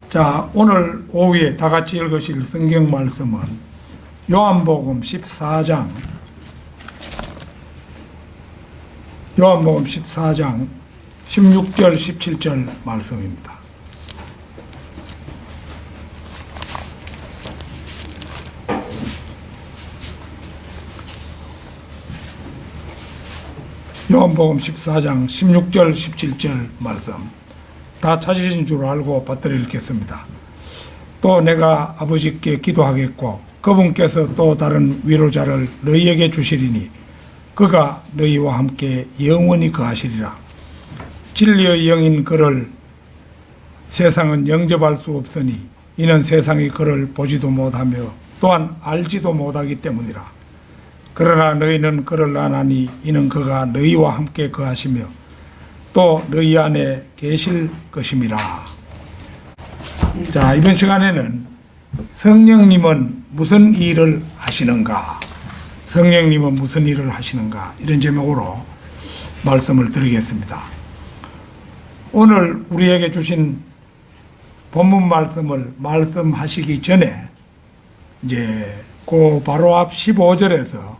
자, 오늘 오후에 다 같이 읽으실 성경 말씀은 요한복음 14장 16절 17절 말씀입니다. 요한복음 14장 16절 17절 말씀 다 찾으신 줄 알고 받들어 읽겠습니다. 또 내가 아버지께 기도하겠고 그분께서 또 다른 위로자를 너희에게 주시리니 그가 너희와 함께 영원히 거하시리라. 진리의 영인 그를 세상은 영접할 수 없으니 이는 세상이 그를 보지도 못하며 또한 알지도 못하기 때문이라. 그러나 너희는 그를 아나니 이는 그가 너희와 함께 거하시며 또 너희 안에 계실 것임이라. 자, 이번 시간에는 성령님은 무슨 일을 하시는가? 성령님은 무슨 일을 하시는가? 이런 제목으로 말씀을 드리겠습니다. 오늘 우리에게 주신 본문 말씀을 말씀하시기 전에 이제 그 바로 앞 15절에서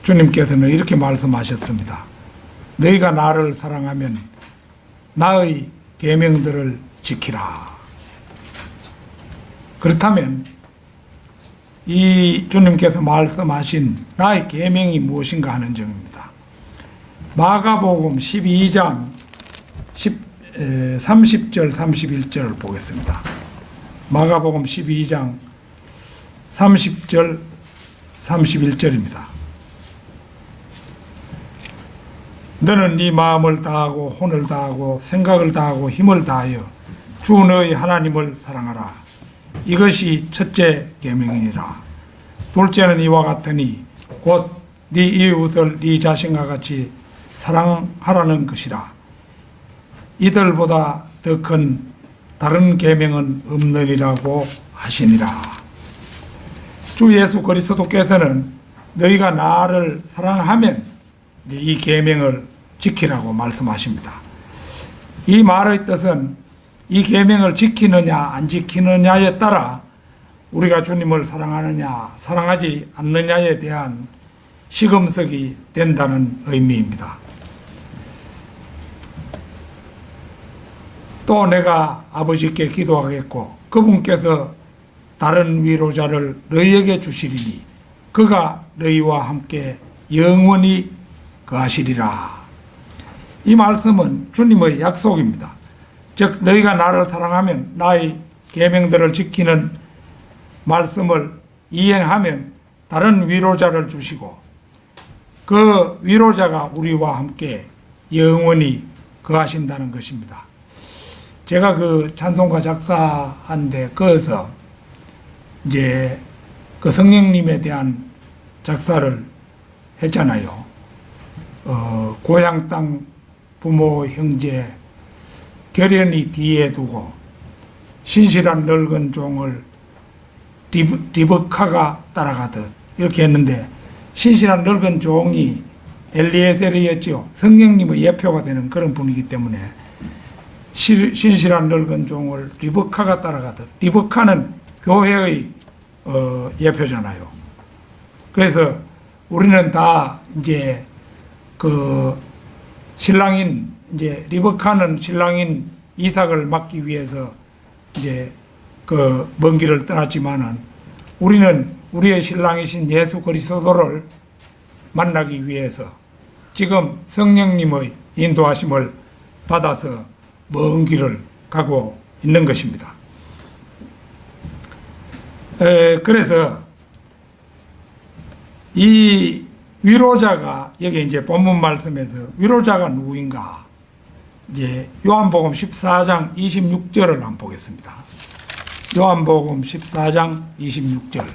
주님께서는 이렇게 말씀하셨습니다. 너희가 나를 사랑하면 나의 계명들을 지키라. 그렇다면 이 주님께서 말씀하신 나의 계명이 무엇인가 하는 점입니다. 마가복음 12장 30절 31절을 보겠습니다. 마가복음 12장 30절 31절입니다. 너는 네 마음을 다하고 혼을 다하고 생각을 다하고 힘을 다하여 주 너희 하나님을 사랑하라. 이것이 첫째 계명이니라. 둘째는 이와 같으니 곧 네 이웃을 네 자신과 같이 사랑하라는 것이라. 이들보다 더 큰 다른 계명은 없느니라고 하시니라. 주 예수 그리스도께서는 너희가 나를 사랑하면 이 계명을 지키라고 말씀하십니다. 이 말의 뜻은 이 계명을 지키느냐 안 지키느냐에 따라 우리가 주님을 사랑하느냐 사랑하지 않느냐에 대한 시금석이 된다는 의미입니다. 또 내가 아버지께 기도하겠고 그분께서 다른 위로자를 너희에게 주시리니 그가 너희와 함께 영원히 거하시리라. 이 말씀은 주님의 약속입니다. 즉 너희가 나를 사랑하면 나의 계명들을 지키는 말씀을 이행하면 다른 위로자를 주시고 그 위로자가 우리와 함께 영원히 거하신다는 것입니다. 제가 찬송가 작사한데 거기서 이제 성령님에 대한 작사를 했잖아요. 고향 땅 부모 형제 결연히 뒤에 두고 신실한 늙은 종을 리브카가 따라가듯 이렇게 했는데 신실한 늙은 종이 엘리에셀이었죠. 성령님의 예표가 되는 그런 분이기 때문에 신실한 늙은 종을 리브카가 따라가듯 리브카는 교회의 예표잖아요. 그래서 우리는 다 이제 신랑인 이제 리브카는 신랑인 이삭을 맡기 위해서 이제 먼 길을 떠났지만은 우리는 우리의 신랑이신 예수 그리스도를 만나기 위해서 지금 성령님의 인도하심을 받아서 먼 길을 가고 있는 것입니다. 그래서 이 위로자가 여기 이제 본문 말씀에서 위로자가 누구인가? 이제 요한복음 14장 26절을 한번 보겠습니다. 요한복음 14장 26절.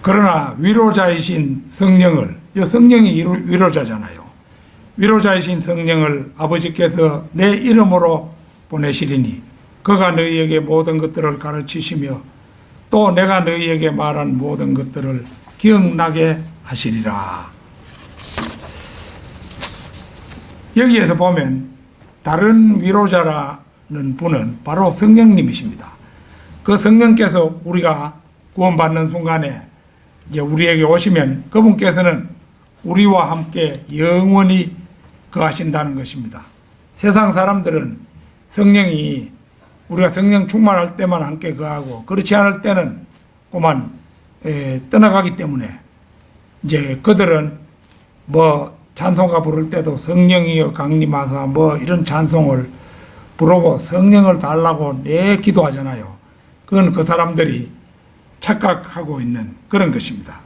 그러나 위로자이신 성령을, 이 성령이 위로자잖아요. 위로자이신 성령을 아버지께서 내 이름으로 보내시리니 그가 너희에게 모든 것들을 가르치시며 또 내가 너희에게 말한 모든 것들을 기억나게 하시리라. 여기에서 보면 다른 위로자라는 분은 바로 성령님이십니다. 그 성령께서 우리가 구원받는 순간에 이제 우리에게 오시면 그분께서는 우리와 함께 영원히 거하신다는 것입니다. 세상 사람들은 성령이 우리가 성령 충만할 때만 함께 거하고 그렇지 않을 때는 그만 떠나가기 때문에 이제 그들은 뭐 찬송가 부를 때도 성령이여 강림하사 뭐 이런 찬송을 부르고 성령을 달라고 내 기도하잖아요. 그건 그 사람들이 착각하고 있는 그런 것입니다.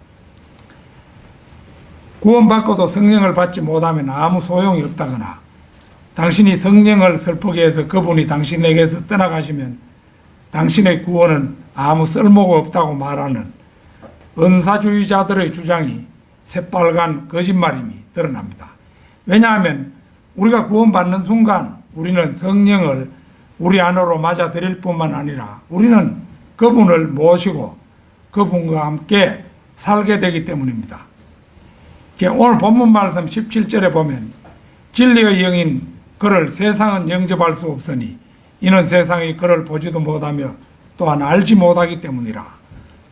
구원받고도 성령을 받지 못하면 아무 소용이 없다거나 당신이 성령을 슬프게 해서 그분이 당신에게서 떠나가시면 당신의 구원은 아무 쓸모가 없다고 말하는 은사주의자들의 주장이 새빨간 거짓말임이 드러납니다. 왜냐하면 우리가 구원받는 순간 우리는 성령을 우리 안으로 맞아들일 뿐만 아니라 우리는 그분을 모시고 그분과 함께 살게 되기 때문입니다. 오늘 본문 말씀 17절에 보면 진리의 영인 그를 세상은 영접할 수 없으니 이는 세상이 그를 보지도 못하며 또한 알지 못하기 때문이라.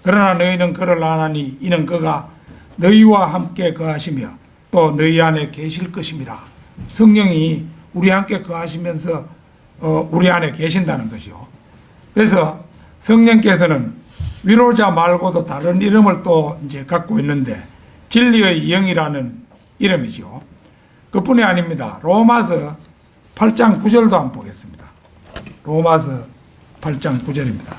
그러나 너희는 그를 아나니 이는 그가 너희와 함께 거하시며 또 너희 안에 계실 것임이라. 성령이 우리 함께 거하시면서 우리 안에 계신다는 것이요. 그래서 성령께서는 위로자 말고도 다른 이름을 또 이제 갖고 있는데 진리의 영이라는 이름이죠. 그뿐이 아닙니다. 로마서 8장 9절도 한번 보겠습니다. 로마서 8장 9절입니다.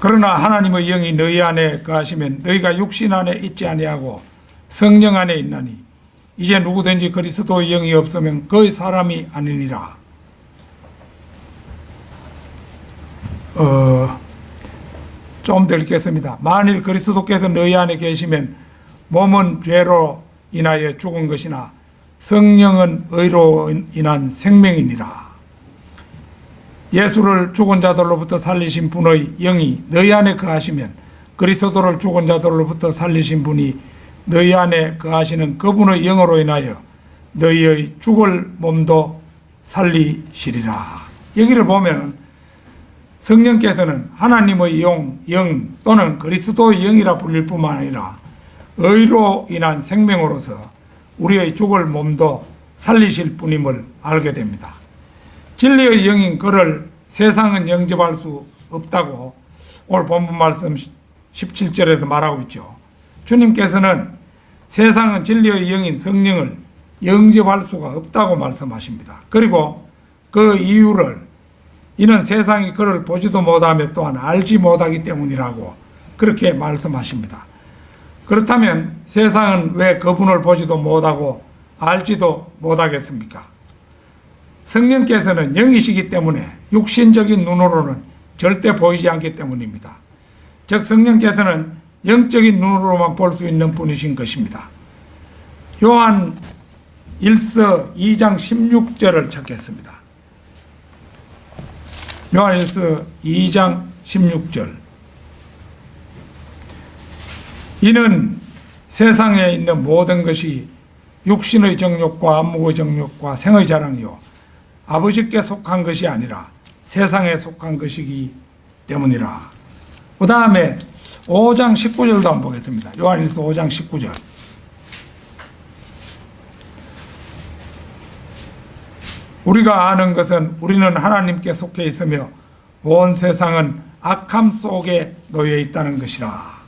그러나 하나님의 영이 너희 안에 거하시면 너희가 육신 안에 있지 아니하고 성령 안에 있나니 이제 누구든지 그리스도의 영이 없으면 그의 사람이 아니니라. 좀 더 읽겠습니다. 만일 그리스도께서 너희 안에 계시면 몸은 죄로 인하여 죽은 것이나 성령은 의로 인한 생명이니라. 예수를 죽은 자들로부터 살리신 분의 영이 너희 안에 거하시면 그리스도를 죽은 자들로부터 살리신 분이 너희 안에 거하시는 그분의 영으로 인하여 너희의 죽을 몸도 살리시리라. 여기를 보면 성령께서는 하나님의 영 또는 그리스도의 영이라 불릴 뿐만 아니라 의로 인한 생명으로서 우리의 죽을 몸도 살리실 분임을 알게 됩니다. 진리의 영인 그를 세상은 영접할 수 없다고 오늘 본문 말씀 17절에서 말하고 있죠. 주님께서는 세상은 진리의 영인 성령을 영접할 수가 없다고 말씀하십니다. 그리고 그 이유를 이는 세상이 그를 보지도 못하며 또한 알지 못하기 때문이라고 그렇게 말씀하십니다. 그렇다면 세상은 왜 그분을 보지도 못하고 알지도 못하겠습니까? 성령께서는 영이시기 때문에 육신적인 눈으로는 절대 보이지 않기 때문입니다. 즉 성령께서는 영적인 눈으로만 볼 수 있는 분이신 것입니다. 요한 1서 2장 16절을 찾겠습니다. 요한 1서 2장 16절. 이는 세상에 있는 모든 것이 육신의 정욕과 안목의 정욕과 생의 자랑이요 아버지께 속한 것이 아니라 세상에 속한 것이기 때문이라. 그 다음에 5장 19절도 한번 보겠습니다. 요한일서 5장 19절. 우리가 아는 것은 우리는 하나님께 속해 있으며 온 세상은 악함 속에 놓여 있다는 것이라.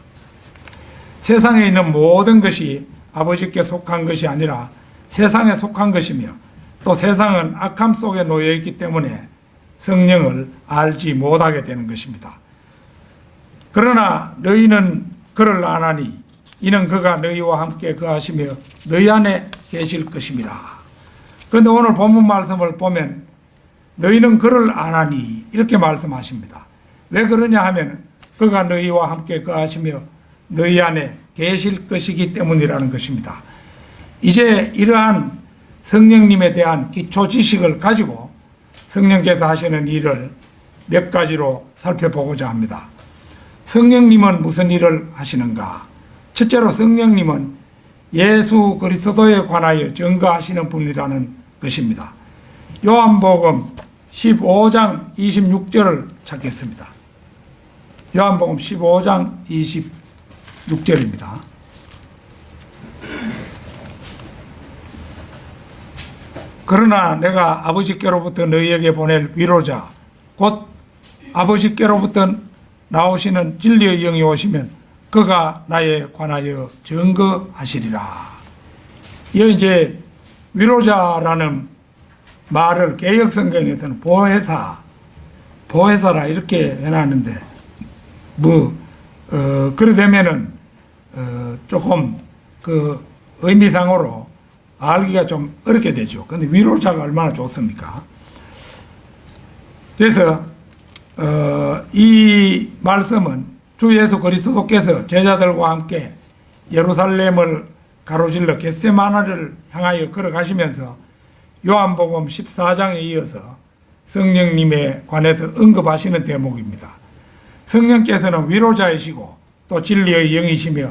세상에 있는 모든 것이 아버지께 속한 것이 아니라 세상에 속한 것이며 또 세상은 악함 속에 놓여 있기 때문에 성령을 알지 못하게 되는 것입니다. 그러나 너희는 그를 아나니 이는 그가 너희와 함께 거하시며 너희 안에 계실 것입니다. 그런데 오늘 본문 말씀을 보면 너희는 그를 아나니 이렇게 말씀하십니다. 왜 그러냐 하면 그가 너희와 함께 거하시며 너희 안에 계실 것이기 때문이라는 것입니다. 이제 이러한 성령님에 대한 기초 지식을 가지고 성령께서 하시는 일을 몇 가지로 살펴보고자 합니다. 성령님은 무슨 일을 하시는가? 첫째로 성령님은 예수 그리스도에 관하여 증거하시는 분이라는 것입니다. 요한복음 15장 26절을 찾겠습니다. 요한복음 15장 26절입니다. 그러나 내가 아버지께로부터 너희에게 보낼 위로자 곧 아버지께로부터 나오시는 진리의 영이 오시면 그가 나에 관하여 증거하시리라. 이 이제 위로자라는 말을 개역 성경에서는 보혜사라 이렇게 해놨는데 그래 되면은 조금 그 의미상으로 알기가 좀 어렵게 되죠. 근데 위로자가 얼마나 좋습니까? 그래서 이 말씀은 주 예수 그리스도께서 제자들과 함께 예루살렘을 가로질러 겟세마네를 향하여 걸어가시면서 요한복음 14장에 이어서 성령님에 관해서 언급하시는 대목입니다. 성령께서는 위로자이시고 또 진리의 영이시며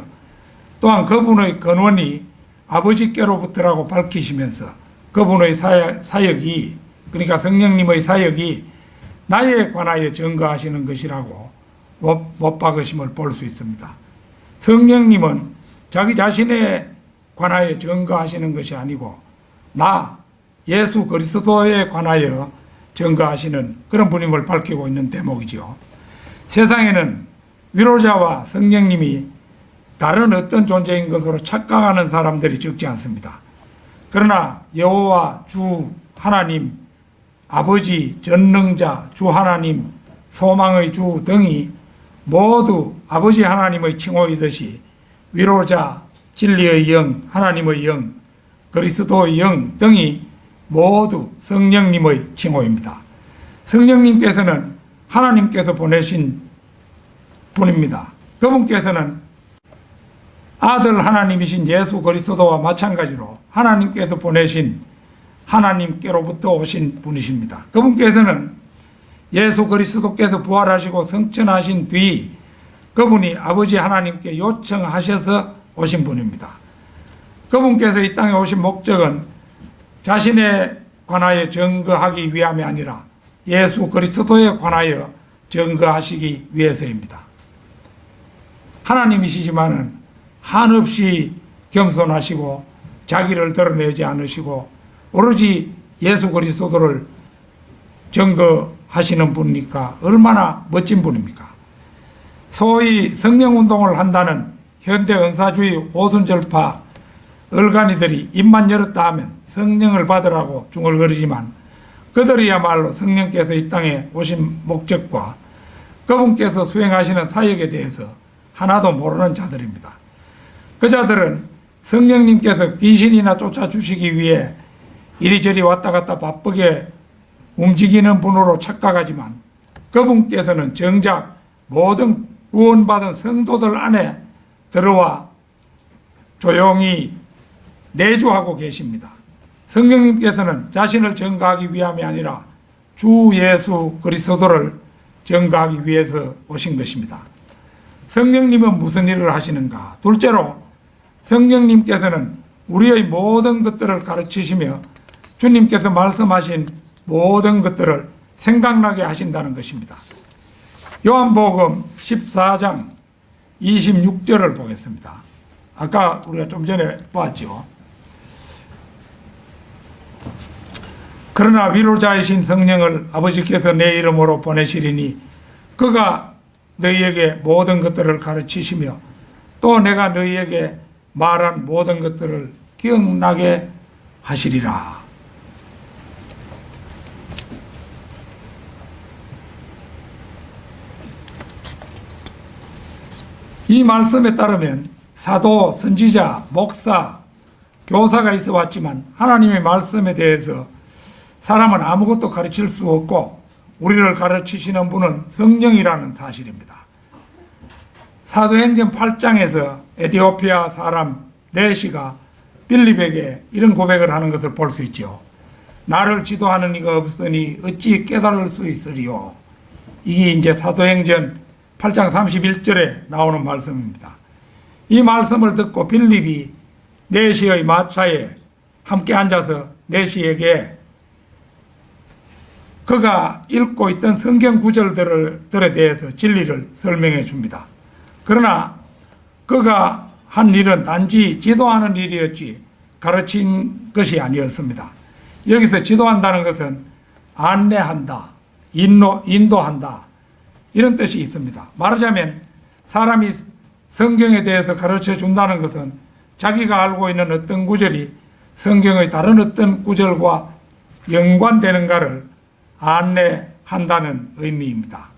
또한 그분의 근원이 아버지께로부터라고 밝히시면서 그분의 사역이 그러니까 성령님의 사역이 나에 관하여 증거하시는 것이라고 못 박으심을 볼 수 있습니다. 성령님은 자기 자신에 관하여 증거하시는 것이 아니고 나 예수 그리스도에 관하여 증거하시는 그런 분임을 밝히고 있는 대목이죠. 세상에는 위로자와 성령님이 다른 어떤 존재인 것으로 착각하는 사람들이 적지 않습니다. 그러나 여호와 주 하나님, 아버지 전능자 주 하나님, 소망의 주 등이 모두 아버지 하나님의 칭호이듯이 위로자, 진리의 영, 하나님의 영, 그리스도의 영 등이 모두 성령님의 칭호입니다. 성령님께서는 하나님께서 보내신 분입니다. 그분께서는 아들 하나님이신 예수 그리스도와 마찬가지로 하나님께서 보내신 하나님께로부터 오신 분이십니다. 그분께서는 예수 그리스도께서 부활하시고 성천하신 뒤 그분이 아버지 하나님께 요청하셔서 오신 분입니다. 그분께서 이 땅에 오신 목적은 자신에 관하여 증거하기 위함이 아니라 예수 그리스도에 관하여 증거하시기 위해서입니다. 하나님이시지만은 한없이 겸손하시고 자기를 드러내지 않으시고 오로지 예수 그리스도를 증거하시는 분이니까 얼마나 멋진 분입니까? 소위 성령운동을 한다는 현대 은사주의 오순절파 얼간이들이 입만 열었다 하면 성령을 받으라고 중얼거리지만 그들이야말로 성령께서 이 땅에 오신 목적과 그분께서 수행하시는 사역에 대해서 하나도 모르는 자들입니다. 그 자들은 성령님께서 귀신이나 쫓아주시기 위해 이리저리 왔다 갔다 바쁘게 움직이는 분으로 착각하지만 그분께서는 정작 모든 구원받은 성도들 안에 들어와 조용히 내주하고 계십니다. 성령님께서는 자신을 증거하기 위함이 아니라 주 예수 그리스도를 증거하기 위해서 오신 것입니다. 성령님은 무슨 일을 하시는가? 둘째로 성령님께서는 우리의 모든 것들을 가르치시며 주님께서 말씀하신 모든 것들을 생각나게 하신다는 것입니다. 요한복음 14장 26절을 보겠습니다. 아까 우리가 좀 전에 봤죠. 그러나 위로자이신 성령을 아버지께서 내 이름으로 보내시리니 그가 너희에게 모든 것들을 가르치시며 또 내가 너희에게 말한 모든 것들을 기억나게 하시리라. 이 말씀에 따르면 사도, 선지자, 목사, 교사가 있어 왔지만 하나님의 말씀에 대해서 사람은 아무것도 가르칠 수 없고 우리를 가르치시는 분은 성령이라는 사실입니다. 사도행전 8장에서 에티오피아 사람 네시가 빌립에게 이런 고백을 하는 것을 볼 수 있죠. 나를 지도하는 이가 없으니 어찌 깨달을 수 있으리요. 이게 이제 사도행전 8장 31절에 나오는 말씀입니다. 이 말씀을 듣고 빌립이 네시의 마차에 함께 앉아서 네시에게 그가 읽고 있던 성경 구절들에 대해서 진리를 설명해 줍니다. 그러나 그가 한 일은 단지 지도하는 일이었지 가르친 것이 아니었습니다. 여기서 지도한다는 것은 안내한다, 인도한다 이런 뜻이 있습니다. 말하자면 사람이 성경에 대해서 가르쳐 준다는 것은 자기가 알고 있는 어떤 구절이 성경의 다른 어떤 구절과 연관되는가를 안내한다는 의미입니다.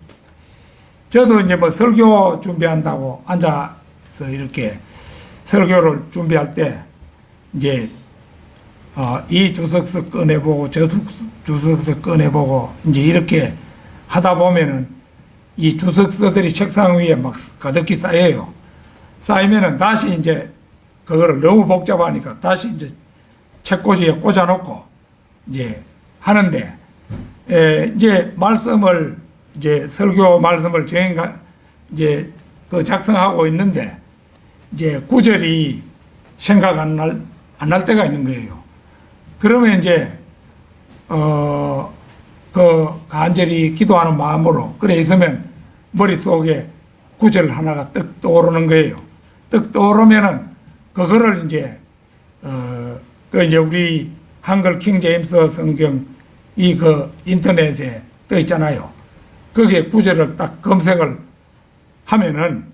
저도 이제 뭐 설교 준비한다고 앉아서 이렇게 설교를 준비할 때 이제 이 주석서 꺼내보고 저 주석서 꺼내보고 이제 이렇게 하다 보면은 이 주석서들이 책상 위에 막 가득히 쌓여요. 쌓이면은 다시 이제 그거를 너무 복잡하니까 다시 이제 책꽂이에 꽂아놓고 이제 하는데 이제 말씀을 이제 설교 말씀을 이제 그 작성하고 있는데 이제 구절이 생각 안 날 때가 있는 거예요. 그러면 이제 그 간절히 기도하는 마음으로 그래 있으면 머릿속에 구절 하나가 떡 떠오르는 거예요. 떡 떠오르면은 그거를 이제 그 이제 우리 한글 킹 제임스 성경 이 그 인터넷에 떠 있잖아요. 거기에 구절을 딱 검색을 하면은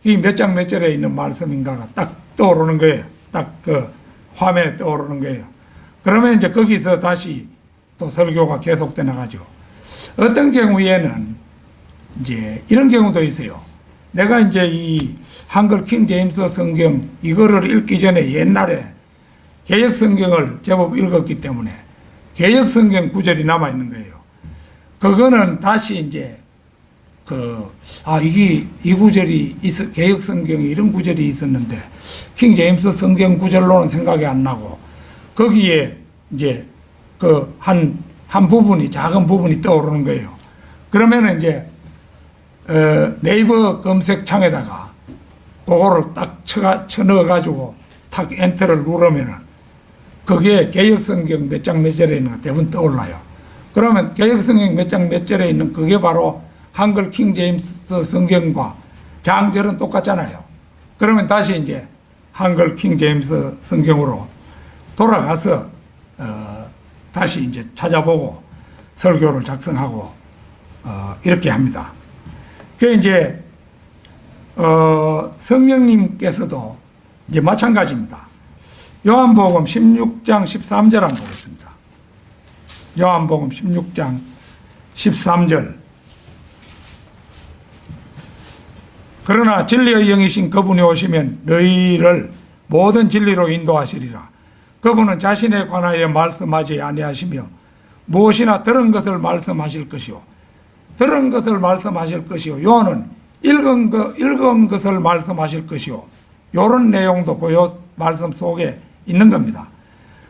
이 몇 장 몇 절에 있는 말씀인가가 딱 떠오르는 거예요. 딱 그 화면에 떠오르는 거예요. 그러면 이제 거기서 다시 또 설교가 계속돼 나가죠. 어떤 경우에는 이제 이런 경우도 있어요. 내가 이제 이 한글 킹 제임스 성경 이거를 읽기 전에 옛날에 개역 성경을 제법 읽었기 때문에 개역 성경 구절이 남아 있는 거예요. 그거는 다시 이제 이 구절이 개역 성경에 이런 구절이 있었는데 킹 제임스 성경 구절로는 생각이 안 나고 거기에 이제 그 한 부분이 작은 부분이 떠오르는 거예요. 그러면은 이제 네이버 검색창에다가 그거를 딱 쳐 넣어가지고 탁 엔터를 누르면은 그게 개역성경 몇 장 몇 절에 있는 거 대부분 떠올라요. 그러면 개역성경 몇 장 몇 절에 있는 그게 바로 한글 킹 제임스 성경과 장절은 똑같잖아요. 그러면 다시 이제 한글 킹 제임스 성경으로 돌아가서 다시 이제 찾아보고 설교를 작성하고 이렇게 합니다. 그 이제 성령님께서도 이제 마찬가지입니다. 요한복음 16장 13절 한번 보겠습니다. 요한복음 16장 13절. 그러나 진리의 영이신 그분이 오시면 너희를 모든 진리로 인도하시리라. 그분은 자신에 관하여 말씀하지 아니하시며 무엇이나 들은 것을 말씀하실 것이요. 들은 것을 말씀하실 것이요. 요는 읽은 것을 말씀하실 것이요. 요런 내용도 그 요 말씀 속에 있는 겁니다.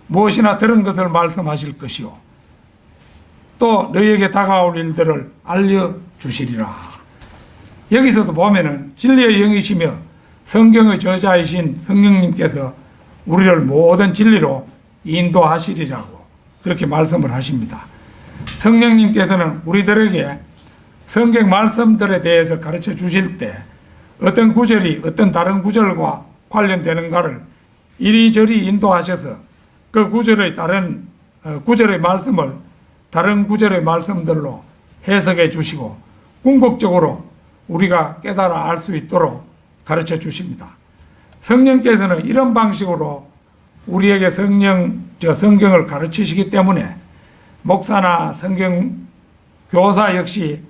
무엇이나 들은 것을 말씀하실 것이요. 또 너희에게 다가올 일들을 알려주시리라. 여기서도 보면은 진리의 영이시며 성경의 저자이신 성령님께서 우리를 모든 진리로 인도하시리라고 그렇게 말씀을 하십니다. 성령님께서는 우리들에게 성경 말씀들에 대해서 가르쳐 주실 때 어떤 구절이 어떤 다른 구절과 관련되는가를 이리저리 인도하셔서 그 구절의 다른 구절의 말씀을 다른 구절의 말씀들로 해석해 주시고 궁극적으로 우리가 깨달아 알 수 있도록 가르쳐 주십니다. 성령께서는 이런 방식으로 우리에게 성경을 가르치시기 때문에 목사나 성경 교사 역시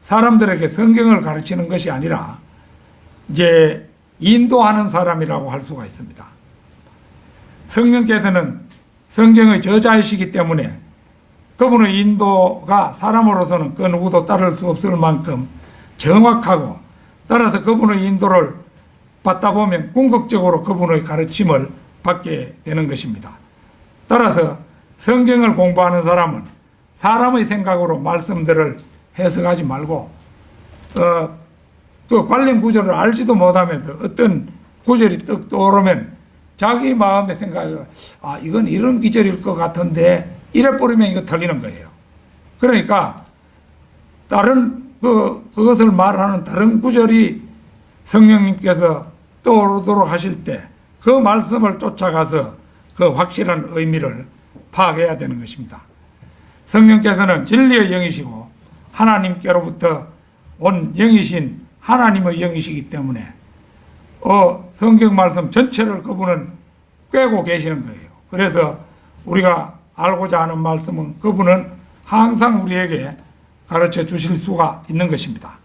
사람들에게 성경을 가르치는 것이 아니라 이제 인도하는 사람이라고 할 수가 있습니다. 성령께서는 성경의 저자이시기 때문에 그분의 인도가 사람으로서는 그 누구도 따를 수 없을 만큼 정확하고 따라서 그분의 인도를 받다 보면 궁극적으로 그분의 가르침을 받게 되는 것입니다. 따라서 성경을 공부하는 사람은 사람의 생각으로 말씀들을 해석하지 말고 그 관련 구절을 알지도 못하면서 어떤 구절이 떡 떠오르면 자기 마음의 생각에 이건 이런 기절일 것 같은데 이래 버리면 이거 틀리는 거예요. 그러니까 다른 그것을 말하는 다른 구절이 성령님께서 떠오르도록 하실 때 그 말씀을 쫓아가서 그 확실한 의미를 파악해야 되는 것입니다. 성령께서는 진리의 영이시고 하나님께로부터 온 영이신 하나님의 영이시기 때문에 성경 말씀 전체를 그분은 꿰고 계시는 거예요. 그래서 우리가 알고자 하는 말씀은 그분은 항상 우리에게 가르쳐 주실 수가 있는 것입니다.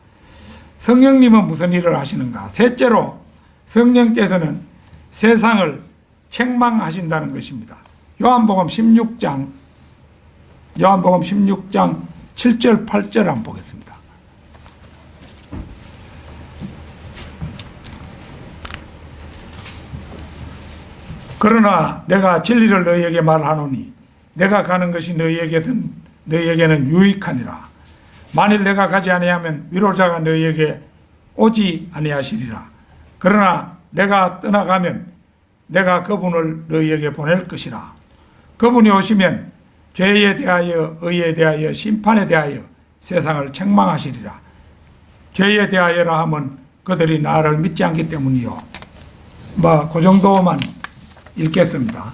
성령님은 무슨 일을 하시는가? 셋째로 성령께서는 세상을 책망하신다는 것입니다. 요한복음 16장 7절 8절 한번 보겠습니다. 그러나 내가 진리를 너희에게 말하노니 내가 가는 것이 너희에게는 유익하니라. 만일 내가 가지 아니하면 위로자가 너희에게 오지 아니하시리라. 그러나 내가 떠나가면 내가 그분을 너희에게 보낼 것이라. 그분이 오시면 죄에 대하여 의에 대하여 심판에 대하여 세상을 책망하시리라. 죄에 대하여라 하면 그들이 나를 믿지 않기 때문이요. 그 정도만 읽겠습니다.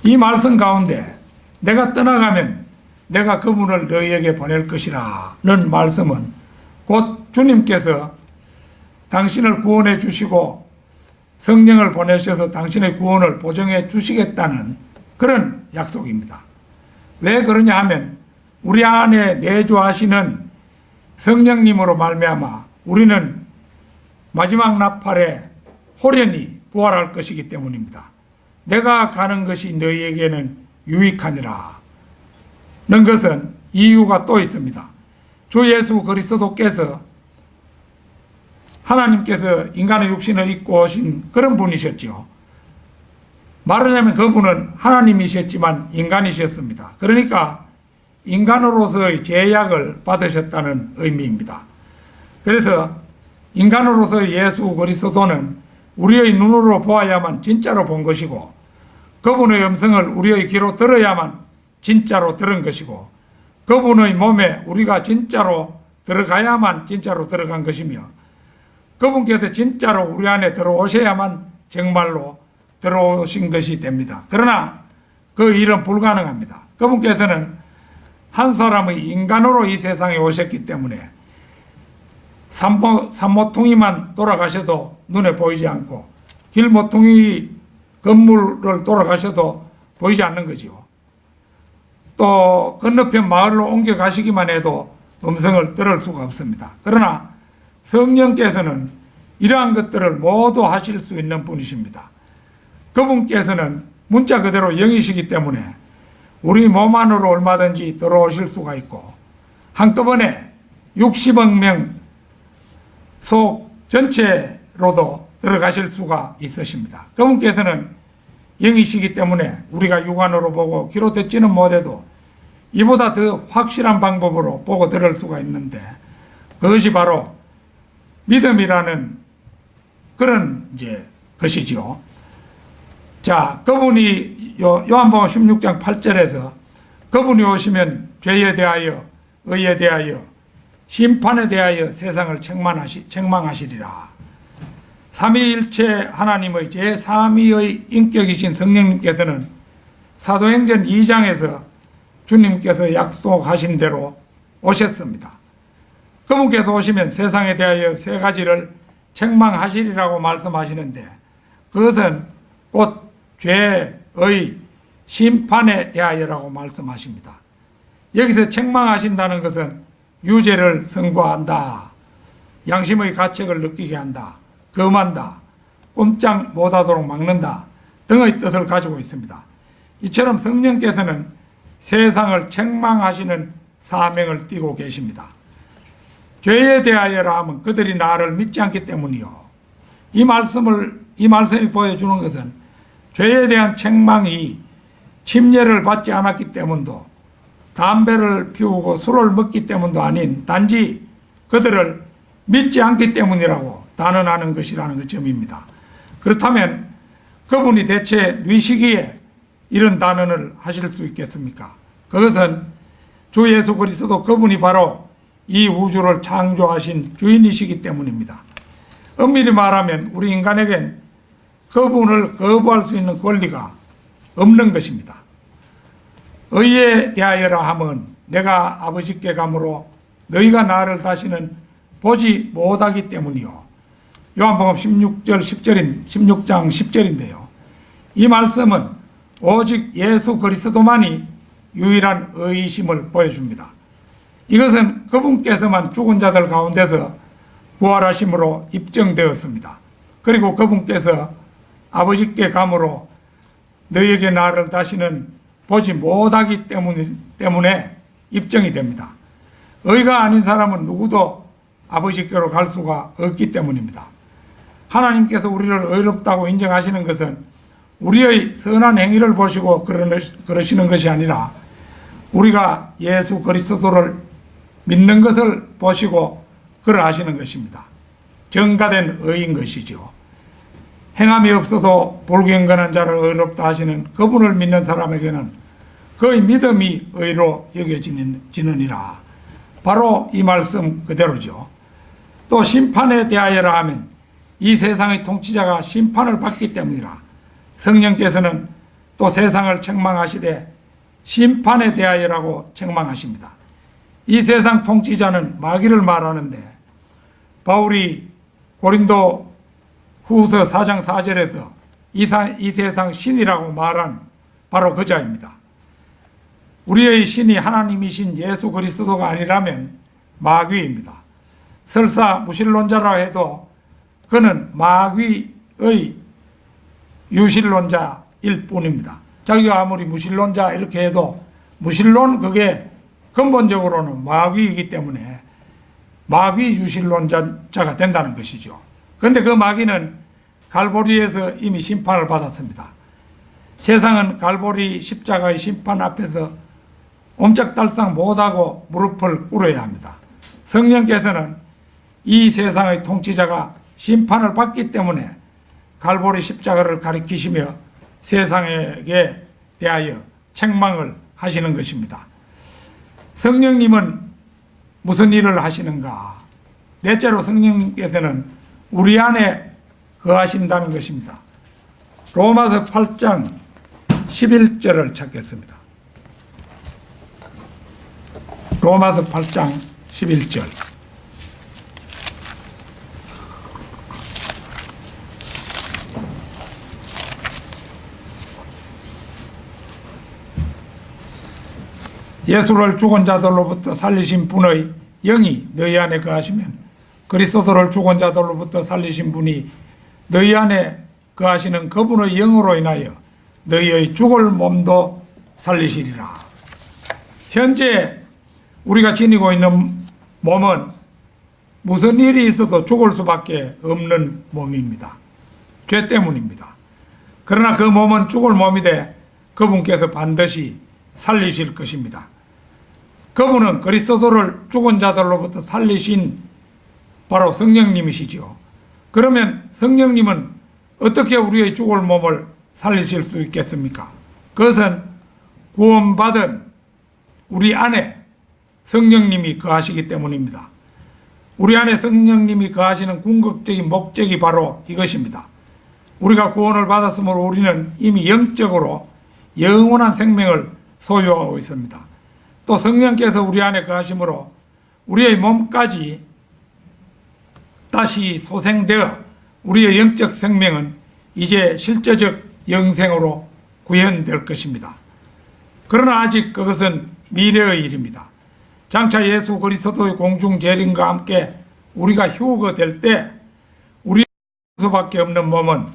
이 말씀 가운데 내가 떠나가면 내가 그분을 너희에게 보낼 것이라는 말씀은 곧 주님께서 당신을 구원해 주시고 성령을 보내셔서 당신의 구원을 보증해 주시겠다는 그런 약속입니다. 왜 그러냐 하면 우리 안에 내주하시는 성령님으로 말미암아 우리는 마지막 나팔에 호련히 부활할 것이기 때문입니다. 내가 가는 것이 너희에게는 유익하니라 는 것은 이유가 또 있습니다. 주 예수 그리스도께서 하나님께서 인간의 육신을 입고 오신 그런 분이셨죠. 말하자면 그분은 하나님이셨지만 인간이셨습니다. 그러니까 인간으로서의 제약을 받으셨다는 의미입니다. 그래서 인간으로서의 예수 그리스도는 우리의 눈으로 보아야만 진짜로 본 것이고 그분의 음성을 우리의 귀로 들어야만 진짜로 들은 것이고 그분의 몸에 우리가 진짜로 들어가야만 진짜로 들어간 것이며 그분께서 진짜로 우리 안에 들어오셔야만 정말로 들어오신 것이 됩니다. 그러나 그 일은 불가능합니다. 그분께서는 한 사람의 인간으로 이 세상에 오셨기 때문에 산모퉁이만 돌아가셔도 눈에 보이지 않고 길모퉁이 건물을 돌아가셔도 보이지 않는 거죠. 또 건너편 마을로 옮겨가시기만 해도 음성을 들을 수가 없습니다. 그러나 성령께서는 이러한 것들을 모두 하실 수 있는 분이십니다. 그분께서는 문자 그대로 영이시기 때문에 우리 몸 안으로 얼마든지 들어오실 수가 있고 한꺼번에 60억 명 속 전체로도 들어가실 수가 있으십니다. 그분께서는 영이시기 때문에 우리가 육안으로 보고 귀로 듣지는 못해도 이보다 더 확실한 방법으로 보고 들을 수가 있는데 그것이 바로 믿음이라는 그런 것이죠. 자, 그분이 요한복음 16장 8절에서 그분이 오시면 죄에 대하여 의에 대하여 심판에 대하여 세상을 책망하시리라. 삼위일체 하나님의 제3위의 인격이신 성령님께서는 사도행전 2장에서 주님께서 약속하신 대로 오셨습니다. 그분께서 오시면 세상에 대하여 세 가지를 책망하시리라고 말씀하시는데 그것은 곧 죄의 심판에 대하여라고 말씀하십니다. 여기서 책망하신다는 것은 유죄를 선고한다, 양심의 가책을 느끼게 한다, 금한다, 꼼짝 못하도록 막는다 등의 뜻을 가지고 있습니다. 이처럼 성령께서는 세상을 책망하시는 사명을 띠고 계십니다. 죄에 대하여라 하면 그들이 나를 믿지 않기 때문이요. 이 말씀이 보여주는 것은 죄에 대한 책망이 침례를 받지 않았기 때문도, 담배를 피우고 술을 먹기 때문도 아닌 단지 그들을 믿지 않기 때문이라고 단언하는 것이라는 그 점입니다. 그렇다면 그분이 대체 느 시기에 이런 단언을 하실 수 있겠습니까? 그것은 주 예수 그리스도 그분이 바로 이 우주를 창조하신 주인이시기 때문입니다. 엄밀히 말하면 우리 인간에겐 그분을 거부할 수 있는 권리가 없는 것입니다. 의에 대하여라 함은 내가 아버지께 가므로 너희가 나를 다시는 보지 못하기 때문이요. 요한복음 16장 10절인데요. 이 말씀은 오직 예수 그리스도만이 유일한 의이심을 보여줍니다. 이것은 그분께서만 죽은 자들 가운데서 부활하심으로 입증되었습니다. 그리고 그분께서 아버지께 가므로 너희에게 나를 다시는 보지 못하기 때문에 입증이 됩니다. 의가 아닌 사람은 누구도 아버지께로 갈 수가 없기 때문입니다. 하나님께서 우리를 의롭다고 인정하시는 것은 우리의 선한 행위를 보시고 그러시는 것이 아니라 우리가 예수 그리스도를 믿는 것을 보시고 그러하시는 것입니다. 정가된 의인 것이죠. 행함이 없어도 불경건한 자를 의롭다 하시는 그분을 믿는 사람에게는 그의 믿음이 의로 여겨지느니라. 바로 이 말씀 그대로죠. 또 심판에 대하여라 하면 이 세상의 통치자가 심판을 받기 때문이라. 성령께서는 또 세상을 책망하시되 심판에 대하여라고 책망하십니다. 이 세상 통치자는 마귀를 말하는데 바울이 고린도 후서 4장 4절에서 이 세상 신이라고 말한 바로 그 자입니다. 우리의 신이 하나님이신 예수 그리스도가 아니라면 마귀입니다. 설사 무신론자라 해도 그는 마귀의 유신론자일 뿐입니다. 자기가 아무리 무신론자 이렇게 해도 무신론 그게 근본적으로는 마귀이기 때문에 마귀 유신론자가 된다는 것이죠. 그런데 그 마귀는 갈보리에서 이미 심판을 받았습니다. 세상은 갈보리 십자가의 심판 앞에서 옴짝달싹 못하고 무릎을 꿇어야 합니다. 성령께서는 이 세상의 통치자가 심판을 받기 때문에 갈보리 십자가를 가리키시며 세상에게 대하여 책망을 하시는 것입니다. 성령님은 무슨 일을 하시는가? 넷째로 성령님께서는 우리 안에 거하신다는 것입니다. 로마서 8장 11절을 찾겠습니다. 로마서 8장 11절. 예수를 죽은 자들로부터 살리신 분의 영이 너희 안에 거하시면 그리스도를 죽은 자들로부터 살리신 분이 너희 안에 거하시는 그분의 영으로 인하여 너희의 죽을 몸도 살리시리라. 현재 우리가 지니고 있는 몸은 무슨 일이 있어도 죽을 수밖에 없는 몸입니다. 죄 때문입니다. 그러나 그 몸은 죽을 몸이 돼 그분께서 반드시 살리실 것입니다. 그분은 그리스도를 죽은 자들로부터 살리신 바로 성령님이시죠. 그러면 성령님은 어떻게 우리의 죽을 몸을 살리실 수 있겠습니까? 그것은 구원받은 우리 안에 성령님이 거하시기 때문입니다. 우리 안에 성령님이 거하시는 궁극적인 목적이 바로 이것입니다. 우리가 구원을 받았으므로 우리는 이미 영적으로 영원한 생명을 소유하고 있습니다. 또 성령께서 우리 안에 거하심으로 우리의 몸까지 다시 소생되어 우리의 영적 생명은 이제 실제적 영생으로 구현될 것입니다. 그러나 아직 그것은 미래의 일입니다. 장차 예수 그리스도의 공중 재림과 함께 우리가 휴거될 때 우리 수밖에 없는 몸은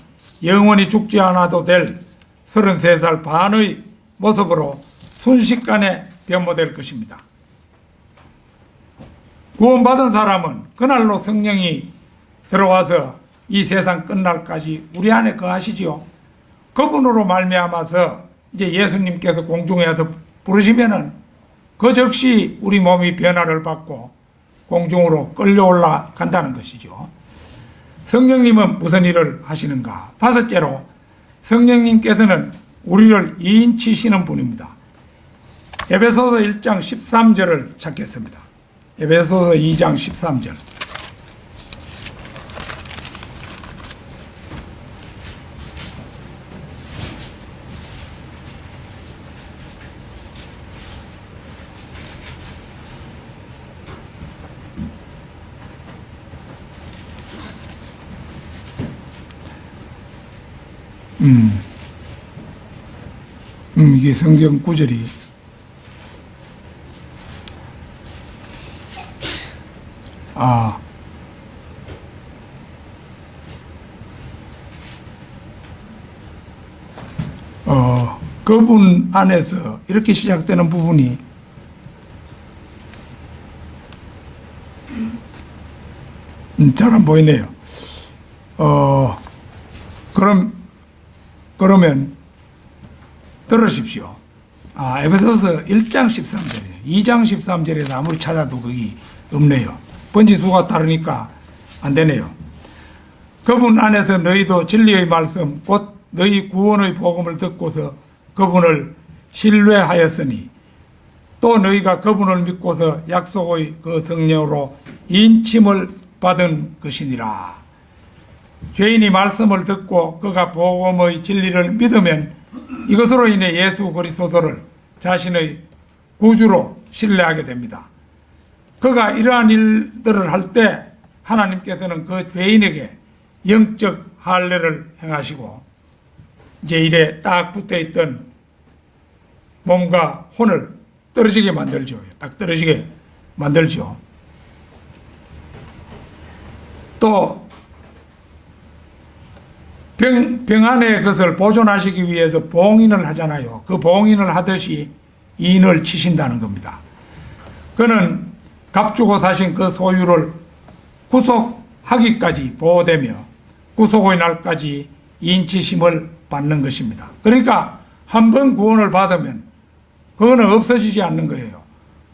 영원히 죽지 않아도 될 33살 반의 모습으로 순식간에 변모될 것입니다. 구원받은 사람은 그날로 성령이 들어와서 이 세상 끝날까지 우리 안에 거하시지요. 그분으로 말미암아서 이제 예수님께서 공중에서 부르시면은 그 즉시 우리 몸이 변화를 받고 공중으로 끌려 올라간다는 것이죠. 성령님은 무슨 일을 하시는가? 다섯째로 성령님께서는 우리를 인치시는 분입니다. 에베소서 1장 13절을 찾겠습니다. 에베소서 2장 13절. 이게 성경 구절이 그분 안에서 이렇게 시작되는 부분이 잘 안 보이네요. 그러면 들으십시오. 에베소서 1장 13절이에요. 2장 13절에서 아무리 찾아도 거기 없네요. 번지수가 다르니까 안 되네요. 그분 안에서 너희도 진리의 말씀 곧 너희 구원의 복음을 듣고서 그분을 신뢰하였으니 또 너희가 그분을 믿고서 약속의 그 성령으로 인침을 받은 것이니라. 죄인이 말씀을 듣고 그가 복음의 진리를 믿으면 이것으로 인해 예수 그리스도를 자신의 구주로 신뢰하게 됩니다. 그가 이러한 일들을 할 때 하나님께서는 그 죄인에게 영적 할례를 행하시고 이제 이래 딱 붙어있던 몸과 혼을 떨어지게 만들죠. 딱 떨어지게 만들죠. 또 병안의 것을 보존하시기 위해서 봉인을 하잖아요. 그 봉인을 하듯이 인을 치신다는 겁니다. 그는 값주고 사신 그 소유를 구속하기까지 보호되며 구속의 날까지 인치심을 받는 것입니다. 그러니까 한 번 구원을 받으면 그거는 없어지지 않는 거예요.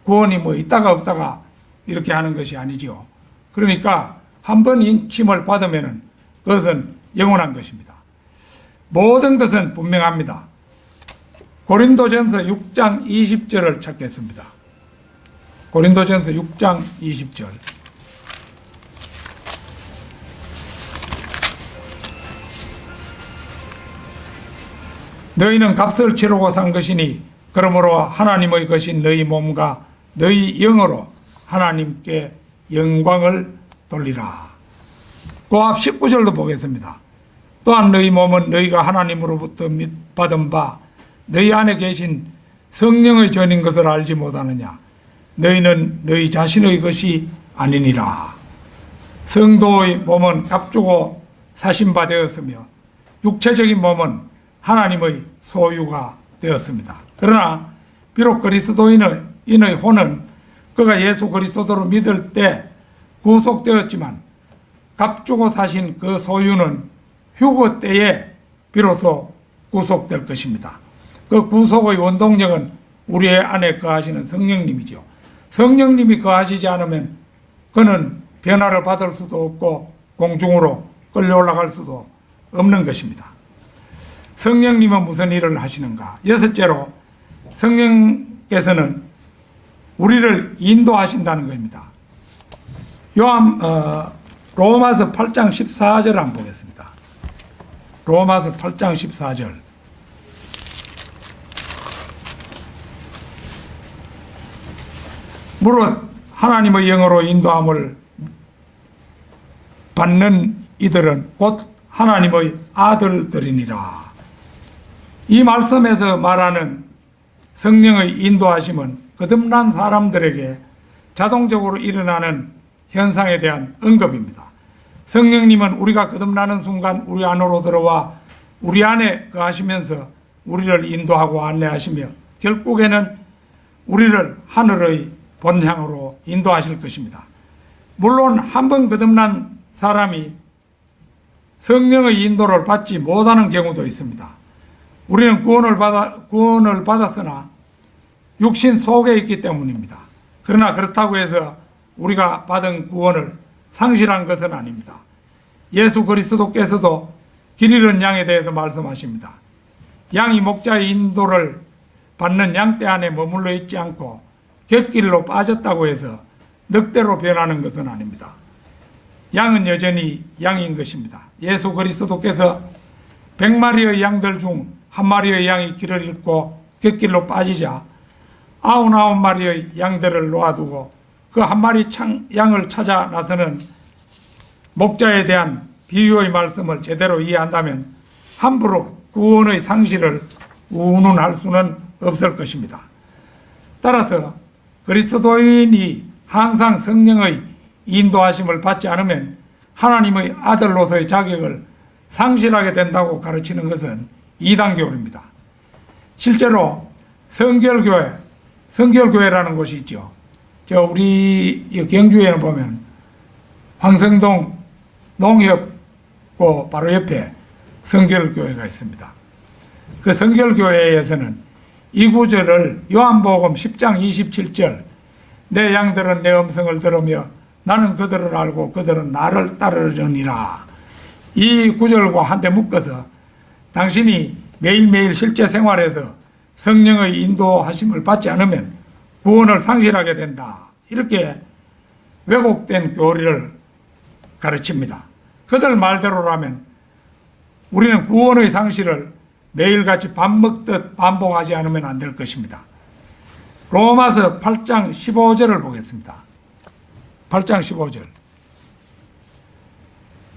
구원이 뭐 있다가 없다가 이렇게 하는 것이 아니죠. 그러니까 한 번 인침을 받으면 그것은 영원한 것입니다. 모든 것은 분명합니다. 고린도전서 6장 20절을 찾겠습니다. 고린도전서 6장 20절. 너희는 값을 치르고 산 것이니 그러므로 하나님의 것인 너희 몸과 너희 영으로 하나님께 영광을 돌리라. 그 앞 19절도 보겠습니다. 또한 너희 몸은 너희가 하나님으로부터 받은 바 너희 안에 계신 성령의 전인 것을 알지 못하느냐. 너희는 너희 자신의 것이 아니니라. 성도의 몸은 값주고 사신 바 되었으며 육체적인 몸은 하나님의 소유가 되었습니다. 그러나 비록 그리스도인의 혼은 그가 예수 그리스도를 믿을 때 구속되었지만 값주고 사신 그 소유는 휴거 때에 비로소 구속될 것입니다. 그 구속의 원동력은 우리 안에 거하시는 성령님이죠. 성령님이 거하시지 않으면 그는 변화를 받을 수도 없고 공중으로 끌려 올라갈 수도 없는 것입니다. 성령님은 무슨 일을 하시는가? 여섯째로 성령께서는 우리를 인도하신다는 겁니다. 로마서 8장 14절을 한번 보겠습니다. 로마서 8장 14절. 무릇 하나님의 영으로 인도함을 받는 이들은 곧 하나님의 아들들이니라. 이 말씀에서 말하는 성령의 인도하심은 거듭난 사람들에게 자동적으로 일어나는 현상에 대한 언급입니다. 성령님은 우리가 거듭나는 순간 우리 안으로 들어와 우리 안에 거하시면서 우리를 인도하고 안내하시며 결국에는 우리를 하늘의 본향으로 인도하실 것입니다. 물론 한 번 거듭난 사람이 성령의 인도를 받지 못하는 경우도 있습니다. 우리는 구원을 받았으나 육신 속에 있기 때문입니다. 그러나 그렇다고 해서 우리가 받은 구원을 상실한 것은 아닙니다. 예수 그리스도께서도 길 잃은 양에 대해서 말씀하십니다. 양이 목자의 인도를 받는 양떼 안에 머물러 있지 않고 곁길로 빠졌다고 해서 늑대로 변하는 것은 아닙니다. 양은 여전히 양인 것입니다. 예수 그리스도께서 100마리의 양들 중 한 마리의 양이 길을 잃고 곁길로 빠지자 99마리의 양들을 놓아두고 그 한 마리 양을 찾아 나서는 목자에 대한 비유의 말씀을 제대로 이해한다면 함부로 구원의 상실을 운운할 수는 없을 것입니다. 따라서 그리스도인이 항상 성령의 인도하심을 받지 않으면 하나님의 아들로서의 자격을 상실하게 된다고 가르치는 것은 이단교리입니다. 실제로 성결교회라는 곳이 있죠. 우리 경주에는 보면 황성동 농협고 바로 옆에 성결교회가 있습니다. 그 성결교회에서는 이 구절을 요한복음 10장 27절 내 양들은 내 음성을 들으며 나는 그들을 알고 그들은 나를 따르려니라. 이 구절과 한데 묶어서 당신이 매일매일 실제 생활에서 성령의 인도하심을 받지 않으면 구원을 상실하게 된다. 이렇게 왜곡된 교리를 가르칩니다. 그들 말대로라면 우리는 구원의 상실을 매일같이 밥 먹듯 반복하지 않으면 안 될 것입니다. 로마서 8장 15절을 보겠습니다. 8장 15절.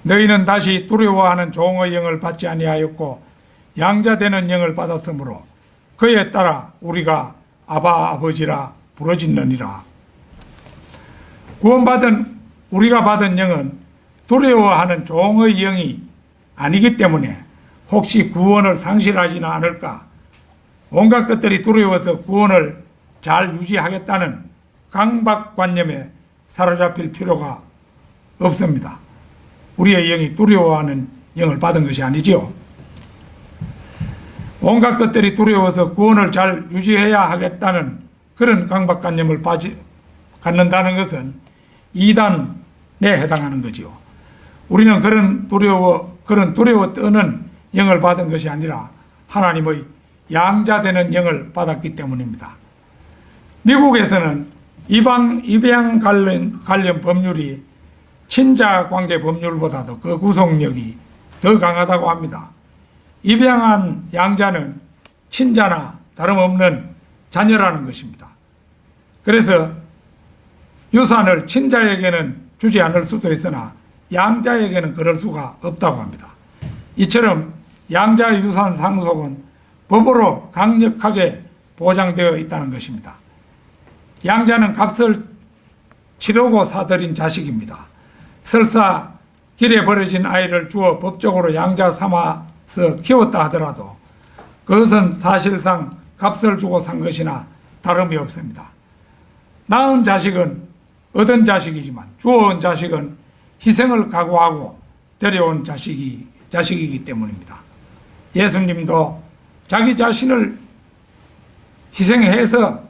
너희는 다시 두려워하는 종의 영을 받지 아니하였고 양자 되는 영을 받았으므로 그에 따라 우리가 아바 아버지라 부르짖느니라. 우리가 받은 영은 두려워하는 종의 영이 아니기 때문에 혹시 구원을 상실하지는 않을까, 온갖 것들이 두려워서 구원을 잘 유지하겠다는 강박관념에 사로잡힐 필요가 없습니다. 우리의 영이 두려워하는 영을 받은 것이 아니지요. 온갖 것들이 두려워서 구원을 잘 유지해야 하겠다는 그런 강박관념을 갖는다는 것은 이단에 해당하는 거지요. 우리는 그런 두려워 떠는 영을 받은 것이 아니라 하나님의 양자되는 영을 받았기 때문입니다. 미국에서는 입양 관련 법률이 친자 관계 법률보다도 그 구속력이 더 강하다고 합니다. 입양한 양자는 친자나 다름없는 자녀라는 것입니다. 그래서 유산을 친자에게는 주지 않을 수도 있으나 양자에게는 그럴 수가 없다고 합니다. 이처럼 양자의 유산 상속은 법으로 강력하게 보장되어 있다는 것입니다. 양자는 값을 치르고 사들인 자식입니다. 설사 길에 버려진 아이를 주어 법적으로 양자 삼아서 키웠다 하더라도 그것은 사실상 값을 주고 산 것이나 다름이 없습니다. 낳은 자식은 얻은 자식이지만 주어온 자식은 희생을 각오하고 데려온 자식이기 때문입니다. 예수님도 자기 자신을 희생해서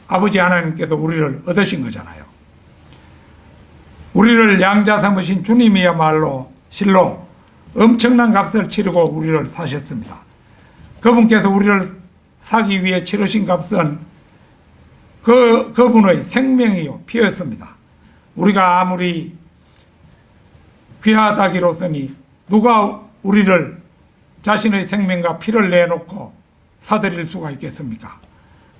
아버지 하나님께서 우리를 얻으신 거잖아요. 우리를 양자 삼으신 주님이야말로 실로 엄청난 값을 치르고 우리를 사셨습니다. 그분께서 우리를 사기 위해 치르신 값은 그분의 생명이요 피였습니다. 우리가 아무리 귀하다기로서니 누가 우리를 자신의 생명과 피를 내놓고 사들일 수가 있겠습니까?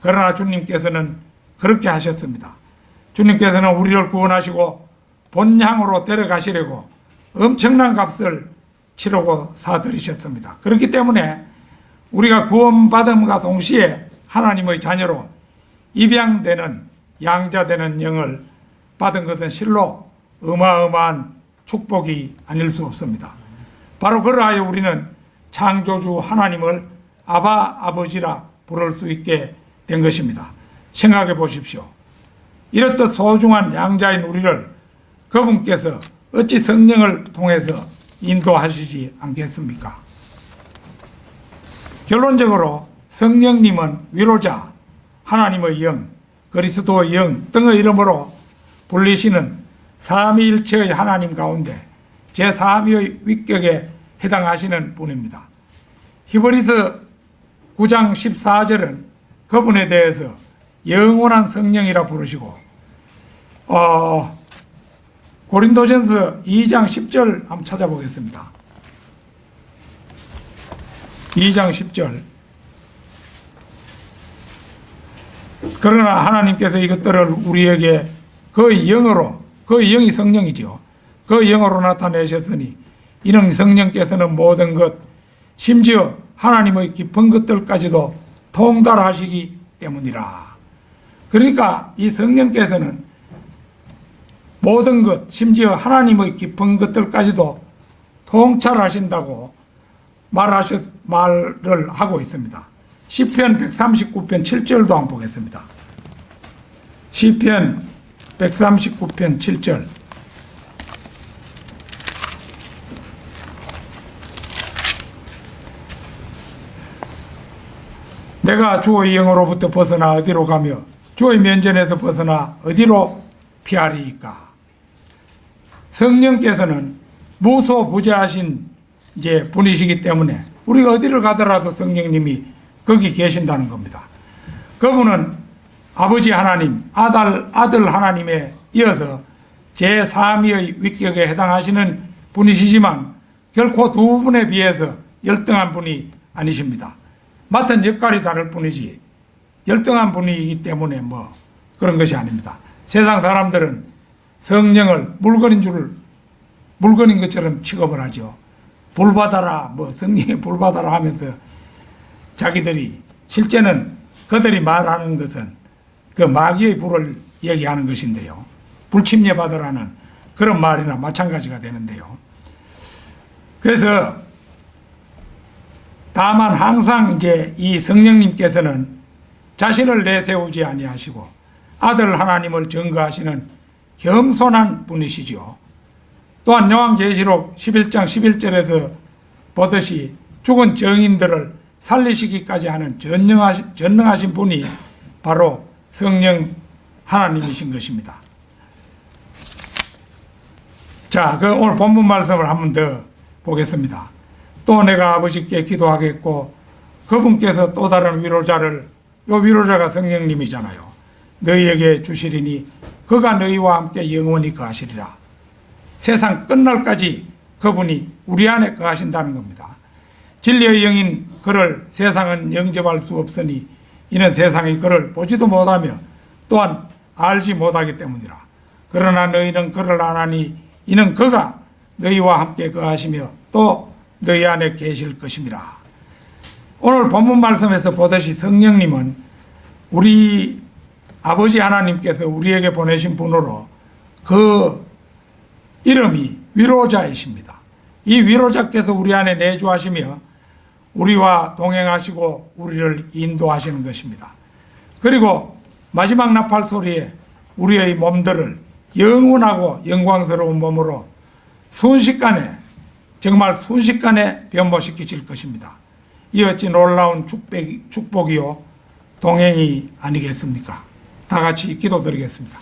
그러나 주님께서는 그렇게 하셨습니다. 주님께서는 우리를 구원하시고 본향으로 데려가시려고 엄청난 값을 치르고 사들이셨습니다. 그렇기 때문에 우리가 구원받음과 동시에 하나님의 자녀로 입양되는 양자되는 영을 받은 것은 실로 어마어마한 축복이 아닐 수 없습니다. 바로 그러하여 우리는 창조주 하나님을 아바 아버지라 부를 수 있게 된 것입니다. 생각해 보십시오. 이렇듯 소중한 양자인 우리를 그분께서 어찌 성령을 통해서 인도하시지 않겠습니까? 결론적으로 성령님은 위로자, 하나님의 영, 그리스도의 영 등의 이름으로 불리시는 삼위일체의 하나님 가운데 제3위의 위격에 해당하시는 분입니다. 히브리서 9장 14절은 그분에 대해서 영원한 성령이라 부르시고 고린도전서 2장 10절 한번 찾아보겠습니다. 2장 10절. 그러나 하나님께서 이것들을 우리에게 그의 영으로, 그의 영이 성령이죠. 그 영으로 나타내셨으니 이는 성령께서는 모든 것, 심지어 하나님의 깊은 것들까지도 통달하시기 때문이라. 그러니까 이 성령께서는 모든 것, 심지어 하나님의 깊은 것들까지도 통찰하신다고 말을 하고 있습니다. 시편 139편 7절도 한번 보겠습니다. 시편 139편 7절. 내가 주의 영으로부터 벗어나 어디로 가며 주의 면전에서 벗어나 어디로 피하리이까. 성령께서는 무소부재하신 이제 분이시기 때문에 우리가 어디를 가더라도 성령님이 거기 계신다는 겁니다. 그분은 아버지 하나님, 아들 하나님에 이어서 제3위의 위격에 해당하시는 분이시지만 결코 두 분에 비해서 열등한 분이 아니십니다. 맡은 역할이 다를 뿐이지 열등한 분이기 때문에 뭐 그런 것이 아닙니다. 세상 사람들은 성령을 물건인 것처럼 취급을 하죠. 불 받아라, 뭐 성령에 불 받아라 하면서 자기들이 실제는 그들이 말하는 것은 그 마귀의 불을 얘기하는 것인데요. 불침례 받으라는 그런 말이나 마찬가지가 되는데요. 그래서 다만 항상 이제 이 성령님께서는 자신을 내세우지 아니하시고 아들 하나님을 증거하시는 겸손한 분이시죠. 또한 요한계시록 11장 11절에서 보듯이 죽은 정인들을 살리시기까지 하는 전능하신 분이 바로 성령 하나님이신 것입니다. 자, 그 오늘 본문 말씀을 한 번 더 보겠습니다. 또 내가 아버지께 기도하겠고 그분께서 또 다른 위로자를, 요 위로자가 성령님이잖아요, 너희에게 주시리니 그가 너희와 함께 영원히 거하시리라. 세상 끝날까지 그분이 우리 안에 거하신다는 겁니다. 진리의 영인 그를 세상은 영접할 수 없으니 이는 세상이 그를 보지도 못하며 또한 알지 못하기 때문이라. 그러나 너희는 그를 아나니 이는 그가 너희와 함께 거하시며 또 너희 안에 계실 것임이라. 오늘 본문 말씀에서 보듯이 성령님은 우리 아버지 하나님께서 우리에게 보내신 분으로 그 이름이 위로자이십니다. 이 위로자께서 우리 안에 내주하시며 우리와 동행하시고 우리를 인도하시는 것입니다. 그리고 마지막 나팔 소리에 우리의 몸들을 영원하고 영광스러운 몸으로 순식간에, 정말 순식간에 변모시키실 것입니다. 이 어찌 놀라운 축복이요 동행이 아니겠습니까? 다 같이 기도드리겠습니다.